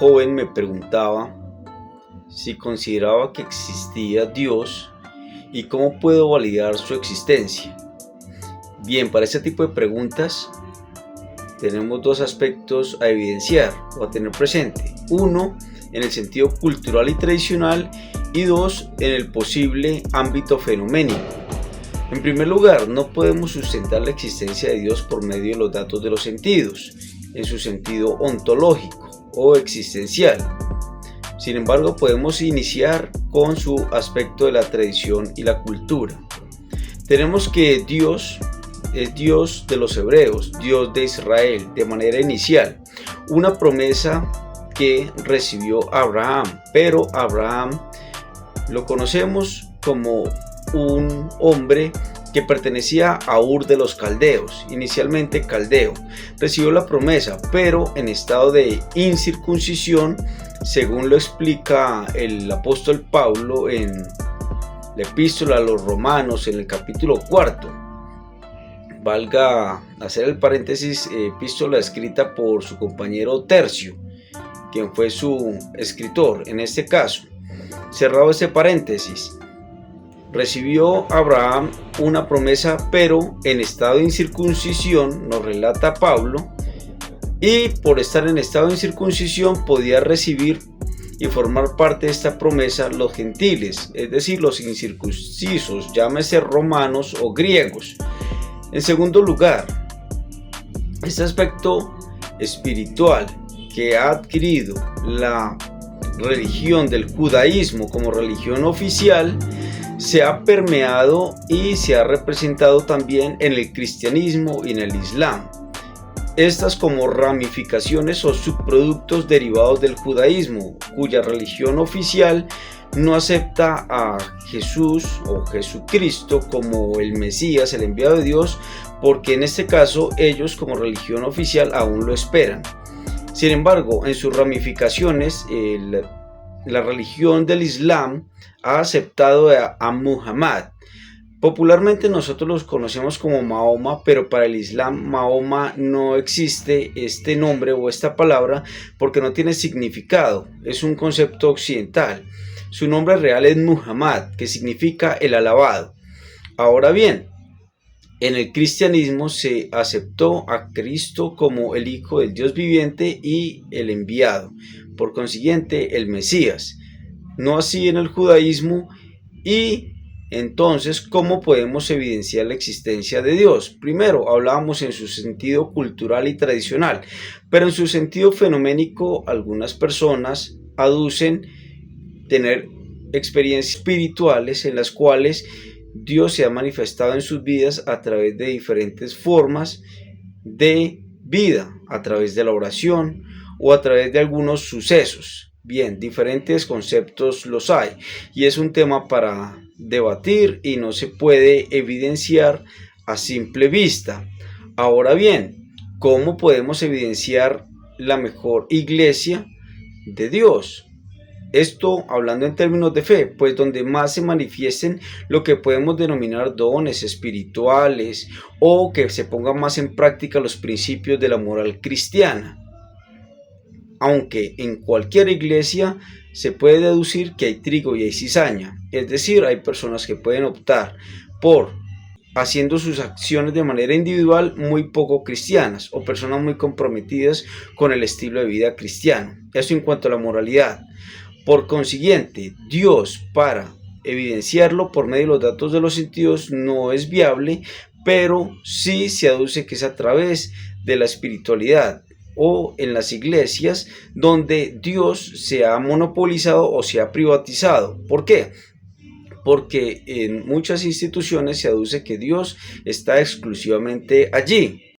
joven me preguntaba si consideraba que existía Dios y cómo puedo validar su existencia. Bien, para este tipo de preguntas tenemos dos aspectos a evidenciar o a tener presente. Uno, en el sentido cultural y tradicional, y dos, en el posible ámbito fenoménico. En primer lugar, no podemos sustentar la existencia de Dios por medio de los datos de los sentidos, en su sentido ontológico o existencial. Sin embargo, podemos iniciar con su aspecto de la tradición y la cultura. Tenemos que Dios es Dios de los hebreos, Dios de Israel, de manera inicial. Una promesa que recibió Abraham, pero Abraham lo conocemos como un hombre que pertenecía a Ur de los Caldeos, inicialmente caldeo. Recibió la promesa, pero en estado de incircuncisión, según lo explica el apóstol Pablo en la epístola a los Romanos, en el capítulo 4. Valga hacer el paréntesis, epístola escrita por su compañero Tercio, quien fue su escritor en este caso. Cerrado este paréntesis, recibió Abraham una promesa, pero en estado de incircuncisión, nos relata Pablo, y por estar en estado de incircuncisión podía recibir y formar parte de esta promesa los gentiles, es decir, los incircuncisos, llámese romanos o griegos. En segundo lugar, este aspecto espiritual que ha adquirido la religión del judaísmo como religión oficial se ha permeado y se ha representado también en el cristianismo y en el islam. Estas como ramificaciones o subproductos derivados del judaísmo, cuya religión oficial no acepta a Jesús o Jesucristo como el Mesías, el enviado de Dios, porque en este caso ellos como religión oficial aún lo esperan. Sin embargo, en sus ramificaciones, la religión del Islam ha aceptado a Muhammad. Popularmente nosotros los conocemos como Mahoma, pero para el Islam Mahoma no existe este nombre o esta palabra porque no tiene significado, es un concepto occidental. Su nombre real es Muhammad, que significa el alabado. Ahora bien, en el cristianismo se aceptó a Cristo como el Hijo del Dios viviente y el enviado, por consiguiente el Mesías. No así en el judaísmo. Y entonces, ¿cómo podemos evidenciar la existencia de Dios? Primero, hablábamos en su sentido cultural y tradicional, pero en su sentido fenoménico, algunas personas aducen tener experiencias espirituales en las cuales Dios se ha manifestado en sus vidas a través de diferentes formas de vida, a través de la oración o a través de algunos sucesos. Bien, diferentes conceptos los hay y es un tema para debatir y no se puede evidenciar a simple vista. Ahora bien, ¿cómo podemos evidenciar la mejor iglesia de Dios? Esto hablando en términos de fe, pues donde más se manifiesten lo que podemos denominar dones espirituales o que se pongan más en práctica los principios de la moral cristiana. Aunque en cualquier iglesia se puede deducir que hay trigo y hay cizaña, es decir, hay personas que pueden optar por haciendo sus acciones de manera individual muy poco cristianas o personas muy comprometidas con el estilo de vida cristiano. Eso en cuanto a la moralidad. Por consiguiente, Dios, para evidenciarlo por medio de los datos de los sentidos, no es viable, pero sí se aduce que es a través de la espiritualidad o en las iglesias donde Dios se ha monopolizado o se ha privatizado. ¿Por qué? Porque en muchas instituciones se aduce que Dios está exclusivamente allí.